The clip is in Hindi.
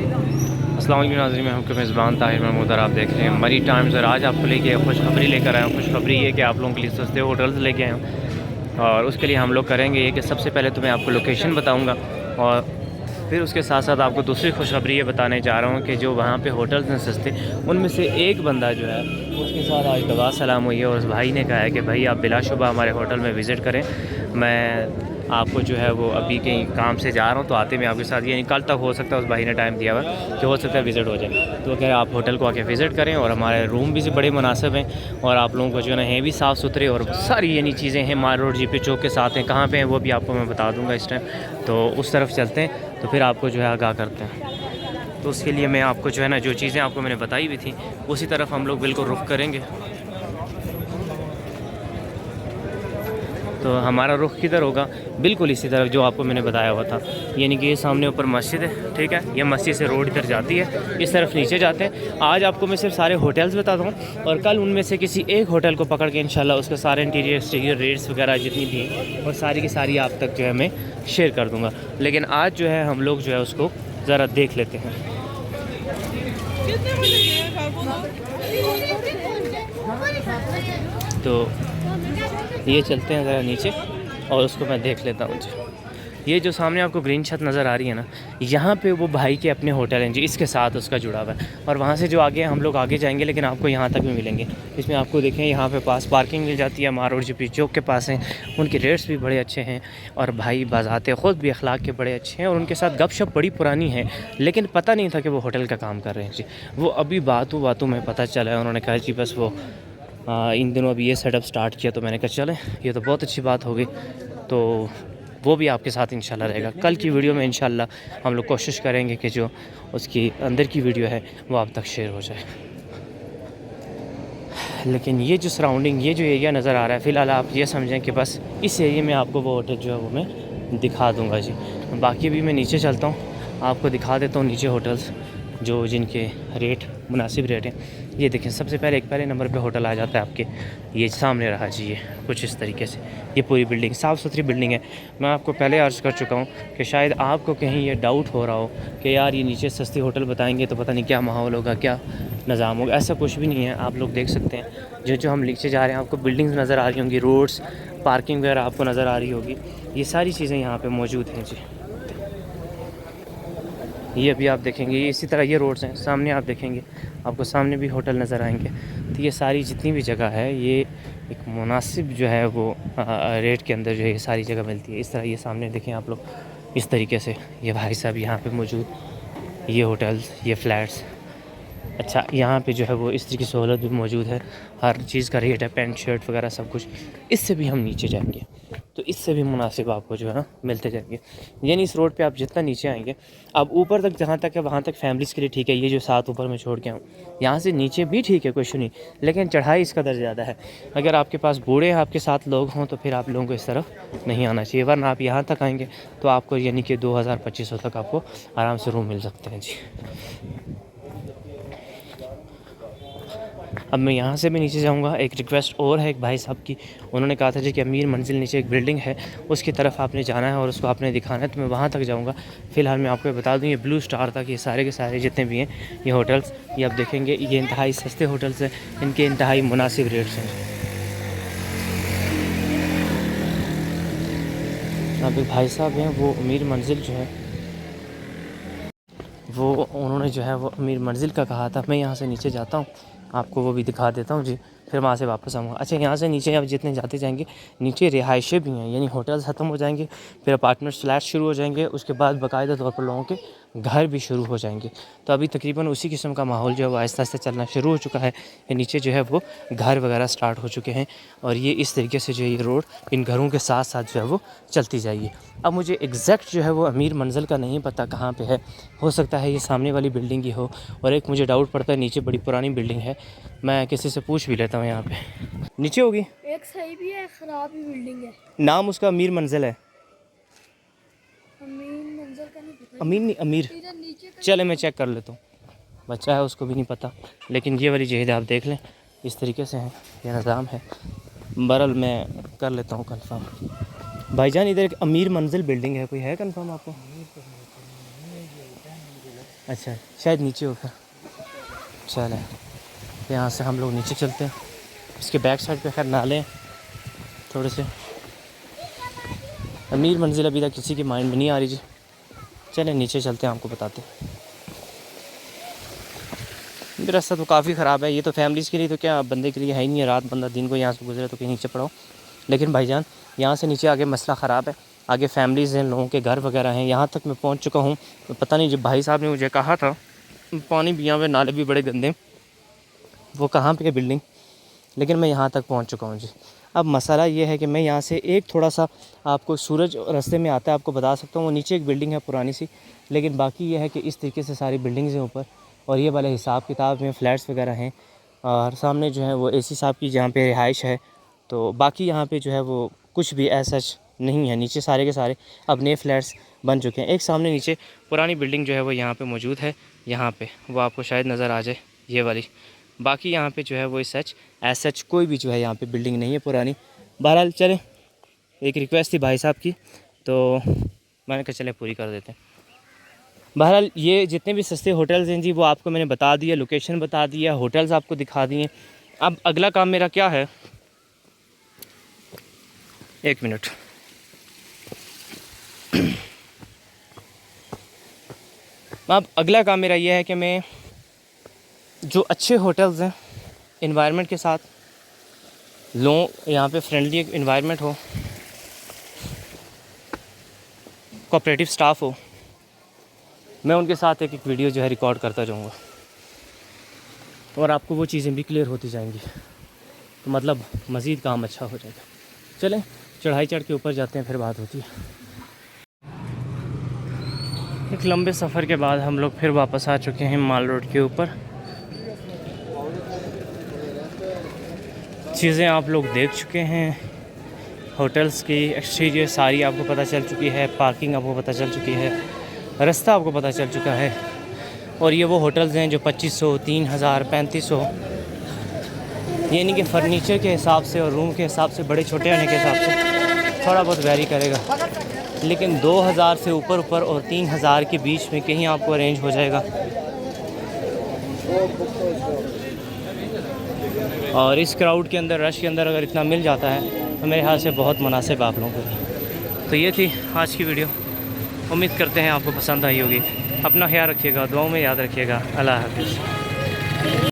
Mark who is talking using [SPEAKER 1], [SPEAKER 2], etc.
[SPEAKER 1] अस्सलाम वालेकुम नाज़रीन, मैं आपके मेज़बान ताहिर महमूद और आप देख रहे हैं मरी टाइम्स। और आज आपको लेके खुशखबरी लेकर आया हूँ। खुशखबरी ये कि आप लोगों के लिए सस्ते होटल्स लेके आए हूँ और उसके लिए हम लोग करेंगे ये कि सबसे पहले तो मैं आपको लोकेशन बताऊँगा और फिर उसके साथ साथ आपको दूसरी खुशखबरी ये बताने जा रहा हूँ कि जो वहाँ पे होटल्स हैं सस्ते, उनमें से एक बंदा जो है उसके साथ आज दवा सलाम हुई है और उस भाई ने कहा है कि भाई आप बिलाशुबा हमारे होटल में विज़िट करें। मैं आपको जो है वो अभी कहीं काम से जा रहा हूँ तो आते मैं आपके साथ, यानी कल तक हो सकता है, उस भाई ने टाइम दिया हुआ कि हो सकता है विज़िट हो जाए। तो अगर आप होटल को आके विज़िट करें और हमारे रूम भी बड़े मुनासिब हैं और आप लोगों को जो है ना हैं भी साफ़ सुथरे और सारी यानी चीज़ें हैं। मार रोड जीपी चौक के साथ हैं, कहाँ पे हैं वो भी आपको मैं बता दूँगा इस टाइम। तो उस तरफ चलते हैं तो फिर आपको जो है आगाह करते हैं। तो उसके लिए मैं आपको जो है ना जो चीज़ें आपको मैंने बताई हुई थी उसी तरफ हम लोग बिल्कुल रुख करेंगे। तो हमारा रुख किधर होगा? बिल्कुल इसी तरफ जो आपको मैंने बताया हुआ था, यानी कि ये सामने ऊपर मस्जिद है, ठीक है। ये मस्जिद से रोड इधर जाती है, इस तरफ नीचे जाते हैं। आज आपको मैं सिर्फ सारे होटल्स बताता हूँ और कल उनमें से किसी एक होटल को पकड़ के इंशाल्लाह उसके सारे इंटीरियर एक्सटीरियर रेट्स वगैरह जितनी भी हैं और सारी की सारी आप तक जो है मैं शेयर कर दूँगा। लेकिन आज जो है हम लोग जो है उसको ज़रा देख लेते हैं। तो ये चलते हैं ज़रा नीचे और उसको मैं देख लेता हूँ जी। ये जो सामने आपको ग्रीन छत नज़र आ रही है ना, यहाँ पे वो भाई के अपने होटल हैं जी, इसके साथ उसका जुड़ा हुआ है। और वहाँ से जो आगे हम लोग आगे जाएंगे लेकिन आपको यहाँ तक भी मिलेंगे। इसमें आपको देखें यहाँ पे पास पार्किंग मिल जाती है, मारोड जी चौक के पास हैं। उनके रेट्स भी बड़े अच्छे हैं और भाई बाज़ाते ख़ुद भी अखलाक के बड़े अच्छे हैं और उनके साथ गपशप बड़ी पुरानी है। लेकिन पता नहीं था कि वो होटल का काम कर रहे हैं जी। वो अभी बातों में पता चला है। उन्होंने कहा जी बस वो इन दिनों अभी ये सेटअप स्टार्ट किया। तो मैंने कहा चलें, ये तो बहुत अच्छी बात हो गई। तो वो भी आपके साथ इंशाल्लाह रहेगा। कल की वीडियो में इंशाल्लाह हम लोग कोशिश करेंगे कि जो उसकी अंदर की वीडियो है वो आप तक शेयर हो जाए। लेकिन ये जो सराउंडिंग, ये जो एरिया नज़र आ रहा है, फ़िलहाल आप ये समझें कि बस इस एरिया में आपको वो होटल जो है वो मैं दिखा दूँगा जी। बाकी भी मैं नीचे चलता हूँ, आपको दिखा देता हूँ नीचे होटल्स जो जिनके रेट मुनासिब रेट हैं। ये देखें, सबसे पहले नंबर पे होटल आ जाता है आपके, ये सामने रहा जी। ये कुछ इस तरीके से ये पूरी बिल्डिंग साफ़ सुथरी बिल्डिंग है। मैं आपको पहले अर्ज़ कर चुका हूँ कि शायद आपको कहीं ये डाउट हो रहा हो कि यार ये नीचे सस्ती होटल बताएंगे तो पता नहीं क्या माहौल होगा, क्या निज़ाम होगा। ऐसा कुछ भी नहीं है। आप लोग देख सकते हैं जो हम नीचे जा रहे हैं, आपको बिल्डिंग्स नज़र आ रही होंगी, रोड्स, पार्किंग वगैरह आपको नज़र आ रही होगी। ये सारी चीज़ें यहाँ पर मौजूद हैं जी। ये अभी आप देखेंगे, ये इसी तरह ये रोड्स हैं, सामने आप देखेंगे आपको सामने भी होटल नज़र आएंगे। तो ये सारी जितनी भी जगह है ये एक मुनासिब जो है वो रेट के अंदर जो है ये सारी जगह मिलती है। इस तरह ये सामने देखें आप लोग, इस तरीके से ये भाई साहब यहाँ पे मौजूद, ये होटल्स, ये फ्लैट्स। अच्छा, यहाँ पे जो है वो इस तरह की सहूलत भी मौजूद है, हर चीज़ का रेट है, पैंट शर्ट वगैरह सब कुछ। इससे भी हम नीचे जाएंगे तो इससे भी मुनासिब आपको जो है ना मिलते जाएंगे। यानी इस रोड पे आप जितना नीचे आएंगे, अब ऊपर तक जहाँ तक है वहाँ तक फैमिलीज़ के लिए ठीक है। ये जो साथ ऊपर मैं छोड़ के आऊँ, यहाँ से नीचे भी ठीक है, कोई इशू नहीं, लेकिन चढ़ाई इसका दर ज़्यादा है। अगर आपके पास बूढ़े आपके साथ लोग हों तो फिर आप लोगों को इस तरफ नहीं आना चाहिए, वरना आप यहाँ तक आएँगे तो आपको यानी कि 2000-2500 तक आपको आराम से रूम मिल सकते हैं जी। अब मैं यहाँ से भी नीचे जाऊँगा। एक रिक्वेस्ट और है एक भाई साहब की, उन्होंने कहा था जी कि अमीर मंजिल नीचे एक बिल्डिंग है, उसकी तरफ आपने जाना है और उसको आपने दिखाना है, तो मैं वहाँ तक जाऊँगा। फ़िलहाल मैं आपको बता दूँ, ये ब्लू स्टार तक ये सारे के सारे जितने भी हैं ये होटल्स, ये आप देखेंगे ये इंतहाई सस्ते होटल्स हैं, इनके इंतहाई मुनासिब रेट्स हैं। अब एक भाई साहब हैं, वो अमीर मंजिल जो है वो उन्होंने जो है वो अमीर मंजिल का कहा था। मैं यहाँ से नीचे जाता हूँ, आपको वो भी दिखा देता हूँ जी, फिर वहाँ से वापस आऊँगा। अच्छा, यहाँ से नीचे आप जितने जाते जाएंगे नीचे रिहाइशें भी हैं, यानी होटल्स ख़त्म हो जाएंगे, फिर अपार्टमेंट्स फ्लैट शुरू हो जाएंगे, उसके बाद बाकायदा तौर पर लोगों के घर भी शुरू हो जाएंगे। तो अभी तकरीबन उसी किस्म का माहौल जो है वो आहिस्ता आहिस्ता चलना शुरू हो चुका है कि नीचे जो है वो घर वगैरह स्टार्ट हो चुके हैं और ये इस तरीके से जो है ये रोड इन घरों के साथ साथ जो है वो चलती जाएगी। अब मुझे एग्जैक्ट जो है वो अमीर मंजिल का नहीं पता कहाँ पे है, हो सकता है ये सामने वाली बिल्डिंग ही हो, और एक मुझे डाउट पड़ता है नीचे बड़ी पुरानी बिल्डिंग है, मैं किसी से पूछ भी लेता हूँ। यहाँ पे नीचे होगी,
[SPEAKER 2] एक सही भी है, खराब भी बिल्डिंग है।
[SPEAKER 1] नाम उसका अमीर मंजिल है।
[SPEAKER 2] अमीर मंजिल का नहीं पता।
[SPEAKER 1] अमीर नहीं, अमीर, चले मैं चेक कर लेता हूँ। बच्चा है उसको भी नहीं पता, लेकिन ये वाली जगह आप देख लें इस तरीके से है, ये निज़ाम है। बहरहाल मैं कर लेता हूँ कंफर्म। भाईजान इधर एक अमीर मंजिल बिल्डिंग है, कोई है कंफर्म आपको? अच्छा शायद नीचे हो फिर। चले यहाँ से हम लोग नीचे चलते हैं। इसके बैक साइड पे खैर नाले हैं थोड़े से। अमीर मंजिल अभी तक किसी के माइंड में नहीं आ रही जी। चलें नीचे चलते हैं, आपको बताते हैं। रास्ता तो काफ़ी ख़राब है, ये तो फैमिलीज़ के लिए तो क्या बंदे के लिए है ही नहीं है। रात बंदा दिन को यहाँ से गुजरे तो कहीं नीचे पड़ो। लेकिन भाईजान यहाँ से नीचे आगे मसला ख़राब है, आगे फैमिलीज़ हैं, लोगों के घर वगैरह हैं। यहाँ तक मैं पहुँच चुका हूँ तो पता नहीं, जब भाई साहब ने मुझे कहा था पानी भी यहाँ पे, नाले भी बड़े गंदे, वो कहाँ पे है बिल्डिंग, लेकिन मैं यहाँ तक पहुँच चुका हूँ जी। अब मसला ये है कि मैं यहाँ से एक थोड़ा सा आपको सूरज रास्ते में आता है, आपको बता सकता हूँ। वो नीचे एक बिल्डिंग है पुरानी सी, लेकिन बाकी ये है कि इस तरीके से सारी बिल्डिंग्स हैं ऊपर, और ये वाले हिसाब किताब में फ़्लैट्स वगैरह हैं। और सामने जो है वो एसी साहब की जहाँ पे रिहाइश है। तो बाकी यहाँ पे जो है वो कुछ भी ऐसा नहीं है। नीचे सारे के सारे अब नए फ्लैट्स बन चुके हैं। एक सामने नीचे पुरानी बिल्डिंग जो है वो यहाँ पे मौजूद है, यहाँ पे वो आपको शायद नज़र आ जाए, ये वाली। बाकी यहाँ पे जो है वो सच कोई भी जो है यहाँ पे बिल्डिंग नहीं है पुरानी। बहरहाल चलें, एक रिक्वेस्ट थी भाई साहब की तो मैंने कहा चले पूरी कर देते हैं। बहरहाल ये जितने भी सस्ते होटल्स हैं जी वो आपको मैंने बता दिया, लोकेशन बता दिया, होटल्स आपको दिखा दिए। अब अगला काम मेरा क्या है, एक मिनट। अब अगला काम मेरा ये है कि मैं जो अच्छे होटल्स हैं, इन्वायरमेंट के साथ, लोग यहाँ पे फ्रेंडली इन्वायरमेंट हो, कोऑपरेटिव स्टाफ हो, मैं उनके साथ एक एक वीडियो जो है रिकॉर्ड करता जाऊँगा और आपको वो चीज़ें भी क्लियर होती जाएंगी, तो मतलब मज़ीद काम अच्छा हो जाएगा। चलें चढ़ाई चढ़ के ऊपर जाते हैं, फिर बात होती है। एक लंबे सफ़र के बाद हम लोग फिर वापस आ चुके हैं माल रोड के ऊपर। चीज़ें आप लोग देख चुके हैं, होटल्स की एक्सटीरियर सारी आपको पता चल चुकी है, पार्किंग आपको पता चल चुकी है, रास्ता आपको पता चल चुका है। और ये वो होटल्स हैं जो 2500, 3000, 3500, यानी कि फ़र्नीचर के हिसाब से और रूम के हिसाब से, बड़े छोटे होने के हिसाब से थोड़ा बहुत वैरी करेगा, लेकिन 2000 से ऊपर और 3000 के बीच में कहीं आपको अरेंज हो जाएगा। और इस क्राउड के अंदर, रश के अंदर अगर इतना मिल जाता है तो मेरे ख्याल से बहुत मुनासिब आप लोगों को। तो ये थी आज की वीडियो, उम्मीद करते हैं आपको पसंद आई होगी। अपना ख्याल रखिएगा, दुआओं में याद रखिएगा। अल्लाह हाफ़िज़।